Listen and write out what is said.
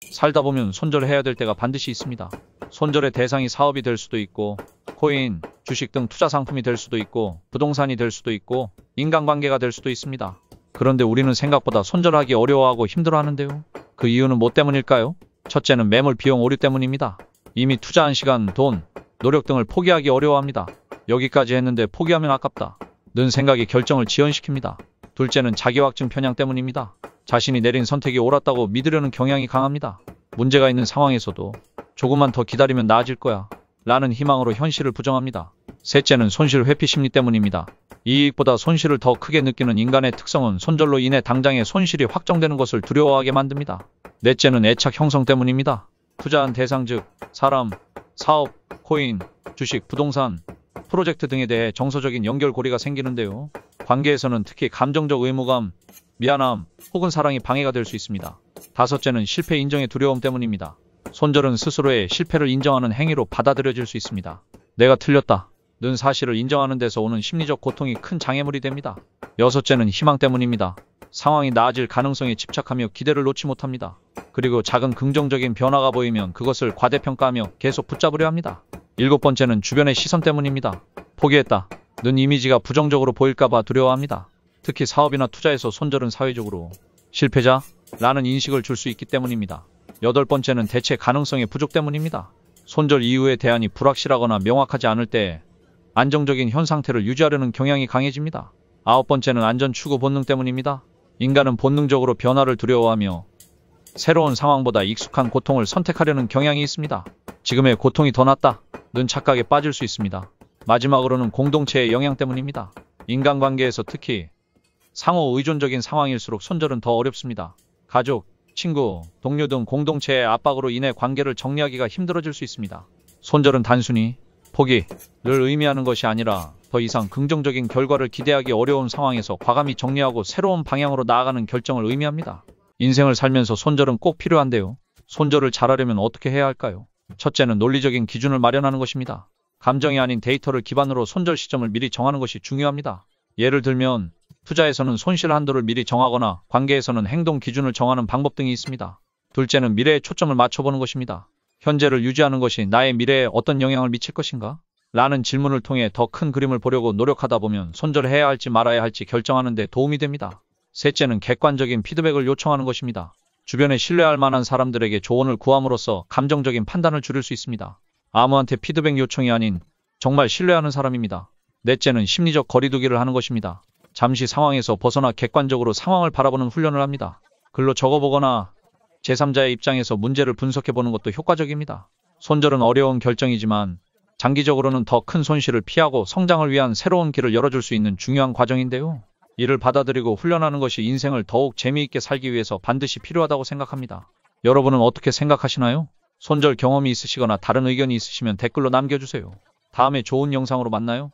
살다 보면 손절해야 될 때가 반드시 있습니다. 손절의 대상이 사업이 될 수도 있고, 코인, 주식 등 투자 상품이 될 수도 있고, 부동산이 될 수도 있고, 인간관계가 될 수도 있습니다. 그런데 우리는 생각보다 손절하기 어려워하고 힘들어하는데요. 그 이유는 뭐 때문일까요? 첫째는 매몰 비용 오류 때문입니다. 이미 투자한 시간, 돈, 노력 등을 포기하기 어려워합니다. 여기까지 했는데 포기하면 아깝다 는 생각이 결정을 지연시킵니다. 둘째는 자기확증 편향 때문입니다. 자신이 내린 선택이 옳았다고 믿으려는 경향이 강합니다. 문제가 있는 상황에서도 조금만 더 기다리면 나아질 거야 라는 희망으로 현실을 부정합니다. 셋째는 손실 회피 심리 때문입니다. 이익보다 손실을 더 크게 느끼는 인간의 특성은 손절로 인해 당장의 손실이 확정되는 것을 두려워하게 만듭니다. 넷째는 애착 형성 때문입니다. 투자한 대상 즉 사람, 사업, 코인, 주식, 부동산, 프로젝트 등에 대해 정서적인 연결고리가 생기는데요. 관계에서는 특히 감정적 의무감, 미안함 혹은 사랑이 방해가 될 수 있습니다. 다섯째는 실패 인정의 두려움 때문입니다. 손절은 스스로의 실패를 인정하는 행위로 받아들여질 수 있습니다. 내가 틀렸다 는 사실을 인정하는 데서 오는 심리적 고통이 큰 장애물이 됩니다. 여섯째는 희망 때문입니다. 상황이 나아질 가능성에 집착하며 기대를 놓지 못합니다. 그리고 작은 긍정적인 변화가 보이면 그것을 과대평가하며 계속 붙잡으려 합니다. 일곱 번째는 주변의 시선 때문입니다. 포기했다 는 이미지가 부정적으로 보일까봐 두려워합니다. 특히 사업이나 투자에서 손절은 사회적으로 실패자 라는 인식을 줄 수 있기 때문입니다. 여덟 번째는 대체 가능성의 부족 때문입니다. 손절 이후의 대안이 불확실하거나 명확하지 않을 때 안정적인 현 상태를 유지하려는 경향이 강해집니다. 아홉 번째는 안전 추구 본능 때문입니다. 인간은 본능적으로 변화를 두려워하며 새로운 상황보다 익숙한 고통을 선택하려는 경향이 있습니다. 지금의 고통이 더 낫다 는 착각에 빠질 수 있습니다. 마지막으로는 공동체의 영향 때문입니다. 인간관계에서 특히 상호 의존적인 상황일수록 손절은 더 어렵습니다. 가족, 친구, 동료 등 공동체의 압박으로 인해 관계를 정리하기가 힘들어질 수 있습니다. 손절은 단순히 포기를 의미하는 것이 아니라 더 이상 긍정적인 결과를 기대하기 어려운 상황에서 과감히 정리하고 새로운 방향으로 나아가는 결정을 의미합니다. 인생을 살면서 손절은 꼭 필요한데요. 손절을 잘하려면 어떻게 해야 할까요? 첫째는 논리적인 기준을 마련하는 것입니다. 감정이 아닌 데이터를 기반으로 손절 시점을 미리 정하는 것이 중요합니다. 예를 들면 투자에서는 손실 한도를 미리 정하거나 관계에서는 행동 기준을 정하는 방법 등이 있습니다. 둘째는 미래에 초점을 맞춰보는 것입니다. 현재를 유지하는 것이 나의 미래에 어떤 영향을 미칠 것인가? 라는 질문을 통해 더 큰 그림을 보려고 노력하다 보면 손절해야 할지 말아야 할지 결정하는 데 도움이 됩니다. 셋째는 객관적인 피드백을 요청하는 것입니다. 주변에 신뢰할 만한 사람들에게 조언을 구함으로써 감정적인 판단을 줄일 수 있습니다. 아무한테 피드백 요청이 아닌 정말 신뢰하는 사람입니다. 넷째는 심리적 거리두기를 하는 것입니다. 잠시 상황에서 벗어나 객관적으로 상황을 바라보는 훈련을 합니다. 글로 적어보거나 제3자의 입장에서 문제를 분석해보는 것도 효과적입니다. 손절은 어려운 결정이지만 장기적으로는 더 큰 손실을 피하고 성장을 위한 새로운 길을 열어줄 수 있는 중요한 과정인데요. 이를 받아들이고 훈련하는 것이 인생을 더욱 재미있게 살기 위해서 반드시 필요하다고 생각합니다. 여러분은 어떻게 생각하시나요? 손절 경험이 있으시거나 다른 의견이 있으시면 댓글로 남겨주세요. 다음에 좋은 영상으로 만나요.